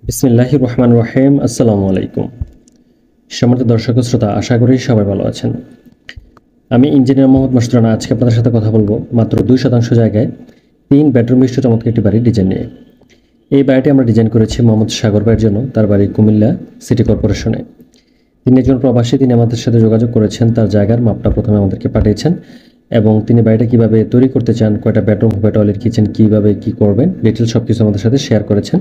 বিসমিল্লাহির রহমানির রহিম। আসসালামু আলাইকুম। সম্মানিত দর্শক ও শ্রোতা, আশা করি সবাই ভালো আছেন। আমি ইঞ্জিনিয়ার মোহাম্মদ মাসুদ রানা। আজকে আপনাদের সাথে কথা বলবো মাত্র 2% জায়গায় 3 বেডরুম বিশিষ্ট চমৎকার একটি বাড়ির ডিজাইন নিয়ে। এই বাড়িটি আমরা ডিজাইন করেছি মোহাম্মদ সাগর ভাইয়ের জন্য। তার বাড়ি কুমিল্লা সিটি কর্পোরেশনে। তিনি একজন প্রবাসী। তিনি আমাদের সাথে যোগাযোগ করেছেন। তার জায়গার মাপটা প্রথমে আমাদেরকে পাঠিয়েছেন এবং তিনি বাড়িটা কীভাবে তৈরি করতে চান, কয়টা বেডরুম হবে, টয়লেট, কিচেন কীভাবে কী করবেন, ডিটেলস সব কিছু আমাদের সাথে শেয়ার করেছেন।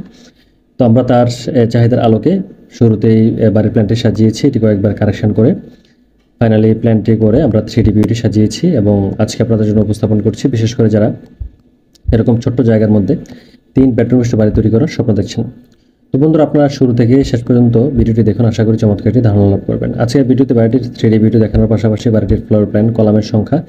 তো আমরা তার চাহিদার আলোকে শুরুতেই বাড়ির প্ল্যানটি সাজিয়েছি। এটি কয়েকবার কারেকশন করে ফাইনালি প্ল্যানটি করে আমরা 3D ভিউটি সাজিয়েছি এবং আজকে আপনাদের জন্য উপস্থাপন করছি। বিশেষ করে যারা এরকম ছোট্ট জায়গার মধ্যে 3 বেডরুম বিশিষ্ট বাড়ি তৈরি করার স্বপ্ন দেখছেন। তো বন্ধুরা, আপনারা শুরু থেকে শেষ পর্যন্ত ভিডিওটি দেখুন। আশা করি চমৎকার একটি ধারণা লাভ করবেন। আজকের ভিডিওতে বাড়িটির 3D ভিডিও দেখানোর পাশাপাশি বাড়িটির ফ্লোর প্ল্যান, কলামের সংখ্যা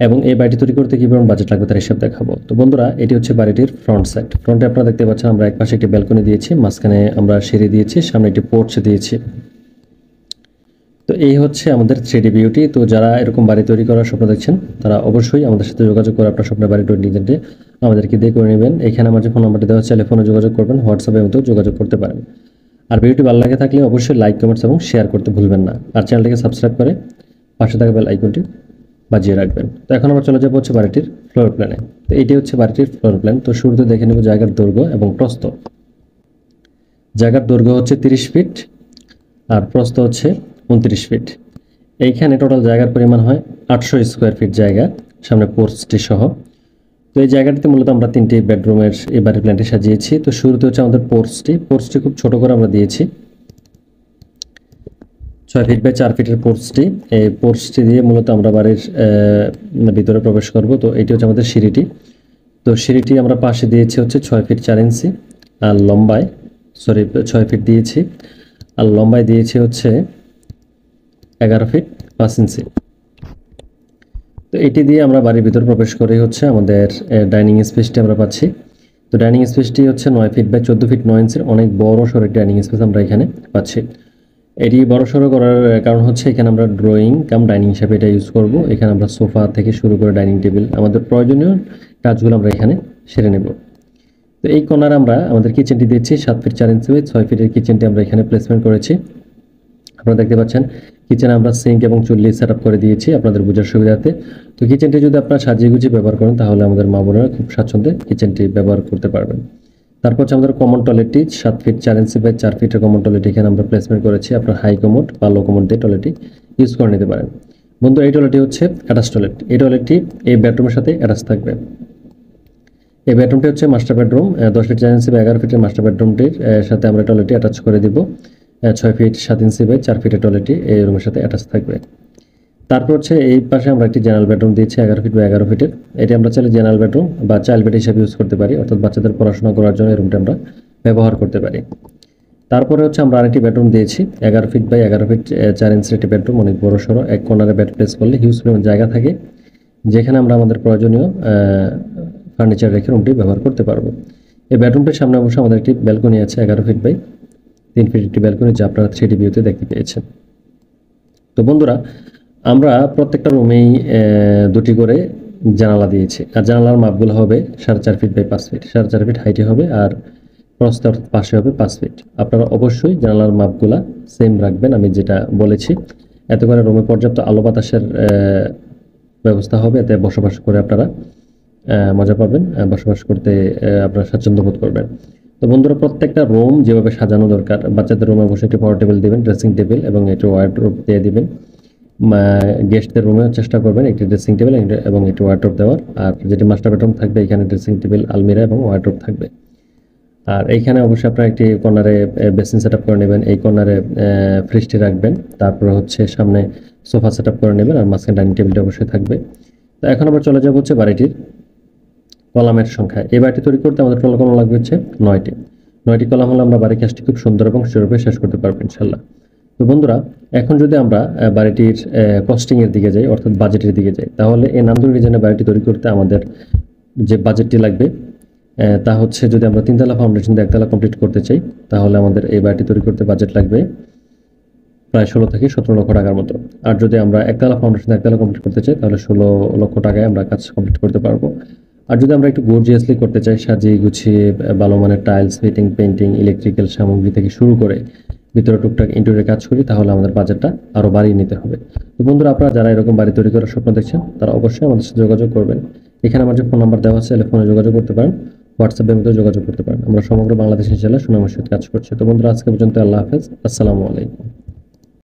এবং এই বাড়িটি তৈরি করতে কী পরিমাণ বাজেট লাগবে তার হিসাব দেখাবো। তো বন্ধুরা, এটি হচ্ছে বাড়িটির ফ্রন্ট সাইড। ফ্রন্টে আপনারা দেখতে পাচ্ছেন আমরা এক পাশে একটি ব্যালকনি দিয়েছি, মাঝখানে আমরা সিঁড়ি দিয়েছি, সামনে একটি পোর্চ দিয়েছি। তো এই হচ্ছে আমাদের 3D ভিউটি। তো যারা এরকম বাড়ি তৈরি করার স্বপ্ন দেখছেন তারা অবশ্যই আমাদের সাথে যোগাযোগ করে আপনার স্বপ্নের বাড়িটি ডিজাইনটি আমাদেরকে দিয়ে করে নেবেন। এখানে আমার যে ফোন নাম্বারটি দেওয়া হচ্ছে, ফোনে যোগাযোগ করবেন, হোয়াটসঅ্যাপের মতো যোগাযোগ করতে পারেন। আর ভিডিওটি ভালো লাগে থাকলে অবশ্যই লাইক, কমেন্টস এবং শেয়ার করতে ভুলবেন না। আর চ্যানেলটিকে সাবস্ক্রাইব করে পাশে থাকা বেল আইকনটি বাজিয়ে রাখবেন। তো এখন আমরা চলে যাবো হচ্ছে বাড়িটির ফ্লোর প্ল্যানে। তো এইটি হচ্ছে বাড়িটির ফ্লোর প্ল্যান। তো শুরুতে দেখে নেব জায়গার দৈর্ঘ্য এবং প্রস্থ। জায়গার দৈর্ঘ্য হচ্ছে 30 ফিট আর প্রস্থ হচ্ছে 29 ফিট। এইখানে টোটাল জায়গার পরিমাণ হয় 800 স্কোয়ার ফিট জায়গা, সামনে পোর্চটি সহ। তো এই জায়গাটিতে মূলত আমরা 3টি বেডরুমের এই বাড়ির প্ল্যানটি সাজিয়েছি। তো শুরুতে হচ্ছে আমাদের পোর্চটি খুব ছোট করে আমরা দিয়েছি। 6 ফিট বাই 4 ফিটের পোর্চটি। এই পোর্চটি দিয়ে মূলত আমরা বাড়ির ভিতরে প্রবেশ করব। তো এটি হচ্ছে আমাদের সিঁড়িটি। তো সিঁড়িটি আমরা পাশে দিয়েছি হচ্ছে 6 ফিট 4 ইঞ্চি আর লম্বায় 6 ফিট দিয়েছি আর লম্বায় দিয়েছি হচ্ছে 11 ফিট 5 ইঞ্চি। তো এটি দিয়ে আমরা বাড়ির ভিতরে প্রবেশ করেই হচ্ছে আমাদের ডাইনিং স্পেসটি আমরা পাচ্ছি। তো ডাইনিং স্পেসটি হচ্ছে 9 ফিট বাই 14 ফিট 9 ইঞ্চির অনেক বড় সড়ো ডাইনিং স্পেস আমরা এখানে পাচ্ছি। এটি বড়সড় করার কারণ হচ্ছে এখানে আমরা ড্রয়িং কাম ডাইনিং হিসাবে এটা ইউজ করব। এখানে আমরা সোফা থেকে শুরু করে ডাইনিং টেবিল, আমাদের প্রয়োজনীয় কাজগুলো আমরা এখানে সেরে নেব। তো এই কর্নারে আমরা আমাদের কিচেনটি দিচ্ছি 7 ফিট 4 ইঞ্চি 6 ফিটের কিচেনটি আমরা এখানে প্লেসমেন্ট করেছি। আপনারা দেখতে পাচ্ছেন কিচেনে আমরা সিঙ্ক এবং চুল্লি সেট আপ করে দিয়েছি আপনাদের বোঝার সুবিধার্থে। তো কিচেনটি যদি আপনারা সাজিয়ে গুছিয়ে ব্যবহার করেন তাহলে আমাদের মা বোনেরা খুব স্বাচ্ছন্দ্যে কিচেনটি ব্যবহার করতে পারবেন। তারপর হচ্ছে আমাদের কমন টয়লেটটি 7 ফিট 4 ইঞ্চি বাই 4 ফিটের কমন টয়লেট এখানে আমরা প্লেসমেন্ট করেছি। আপনার হাই কমোড বা লো কমোড দিয়ে টয়লেটটি ইউজ করে নিতে পারেন। বন্ধু, এই টয়লেটটি হচ্ছে অ্যাটাচ টয়লেট। এই টয়লেটটি এই বেডরুমের সাথে অ্যাটাচ থাকবে। এই বেডরুমটি হচ্ছে মাস্টার বেডরুম। 10 ফিট 4 ইঞ্চি বা 11 ফিটের মাস্টার বেডরুমটির সাথে আমরা টয়লেটটি অ্যাটাচ করে দিব। 6 ফিট 7 ইঞ্চি বাই 4 ফিটের টয়লেটটি এই রুমের সাথে অ্যাটাচ থাকবে। তারপর হচ্ছে এই পাশে আমরা একটি জেনারেল বেডরুম দিয়েছি 11 ফিট বা 11 ফিটের। এটি আমরা চাইলে জেনারেল বেডরুম বা চাইল্ড বেড হিসাবে ইউজ করতে পারি, অর্থাৎ বাচ্চাদের পড়াশোনা করার জন্য এই রুমটা আমরা ব্যবহার করতে পারি। তারপরে হচ্ছে আমরা আরেকটি বেডরুম দিয়েছি 11 ফিট বাই 11 ফিট 4 ইঞ্চির একটি বেডরুম, অনেক বড় সড়ো। এক কর্নারে বেড প্লেস করলে হিউজ পরিমাণ জায়গা থাকে, যেখানে আমরা আমাদের প্রয়োজনীয় ফার্নিচার রেখে রুমটি ব্যবহার করতে পারবো। এই বেডরুমটির সামনে অবশ্য আমাদের একটি ব্যালকনি আছে 11 ফিট বাই 3 ফিট একটি ব্যালকনি, যা আপনারা 3D ভিউতে দেখতে পেয়েছেন। তো বন্ধুরা, আমরা প্রত্যেকটা রুমেই 2টি করে জানালা দিয়েছি। আর জানালার মাপগুলো হবে 4.5 ফিট বাই 5 ফিট, 4.5 ফিট হাইটে হবে আর প্রস্থ অর্থাৎ পাশে হবে 5 ফিট। আপনারা অবশ্যই জানালার মাপগুলা সেম রাখবেন আমি যেটা বলেছি। এতে করে রুমে পর্যাপ্ত আলো বাতাসের ব্যবস্থা হবে, এতে বসবাস করে আপনারা মজা পাবেন, বসবাস করতে আপনারা স্বাচ্ছন্দ্য বোধ করবেন। তো বন্ধুরা, প্রত্যেকটা রুম যেভাবে সাজানো দরকার, বাচ্চাদের রুমে বসে একটি পাওয়ার টেবিল দেবেন, ড্রেসিং টেবিল এবং একটি ওয়ার্ডরোব দিয়ে দিবেন। গেস্টদের রুমেও চেষ্টা করবেন একটি ড্রেসিং টেবিল এবং একটি ওয়ার্ডরোব দেওয়ার। আর যেটি মাস্টার বেডরুম থাকবে এখানে ড্রেসিং টেবিল, আলমিরা এবং ওয়ার্ডরোব থাকবে। আর এইখানে অবশ্যই আপনারা একটি কর্নারে বেসিন সেট আপ করে নেবেন, এই কর্নারে ফ্রিজটি রাখবেন। তারপরে হচ্ছে সামনে সোফা সেট আপ করে নেবেন আর মাঝখানে ডাইনিং টেবিলটা অবশ্যই থাকবে। তো এখন আমরা চলে যাবো হচ্ছে বাড়িটির কলামের সংখ্যা। এই বাড়িটি তৈরি করতে আমাদের টোটাল কলাম লাগবে হচ্ছে 9টি কলাম হলে আমরা বাড়ির কাজটি খুব সুন্দর এবং সুরূপে শেষ করতে পারবো ইনশাল্লাহ। তো বন্ধুরা, এখন যদি আমরা বাড়িটির কস্টিংয়ের দিকে যাই, অর্থাৎ বাজেটের দিকে যাই, তাহলে এই নান্দনিক ডিজাইনের বাড়িটি তৈরি করতে আমাদের যে বাজেটটি লাগবে তা হচ্ছে, যদি আমরা 3তলা ফাউন্ডেশন দিয়ে 1তলা কমপ্লিট করতে চাই তাহলে আমাদের এই বাড়িটি তৈরি করতে বাজেট লাগবে প্রায় 16 থেকে 17 লক্ষ টাকার মতো। আর যদি আমরা 1তলা ফাউন্ডেশন দিয়ে 1তলা কমপ্লিট করতে চাই তাহলে 16 লক্ষ টাকায় আমরা কাজ কমপ্লিট করতে পারবো। আর যদি আমরা একটু গর্জিয়াসলি করতে চাই, সাজিয়ে গুছিয়ে ভালো মানের টাইলস, ফিটিং, পেইন্টিং, ইলেকট্রিক্যাল সামগ্রী থেকে শুরু করে ভিতরে টুকটাক ইন্টেরিয়র কাজ করি, তাহলে আমাদের বাজেটটা আরও বাড়িয়ে নিতে হবে। তো বন্ধুরা, আপনারা যারা এরকম বাড়ি তৈরি করার স্বপ্ন দেখছেন তারা অবশ্যই আমাদের সাথে যোগাযোগ করবেন। এখানে আমার যে ফোন নাম্বার দেওয়া আছে, ফোনে যোগাযোগ করতে পারেন, হোয়াটসঅ্যাপের মধ্যে যোগাযোগ করতে পারেন। আমরা সমগ্র বাংলাদেশ ইনশাআল্লাহ সুনামের সাথে কাজ করছি। তো বন্ধুরা, আজকে পর্যন্ত আল্লাহ হাফেজ, আসসালামু আলাইকুম।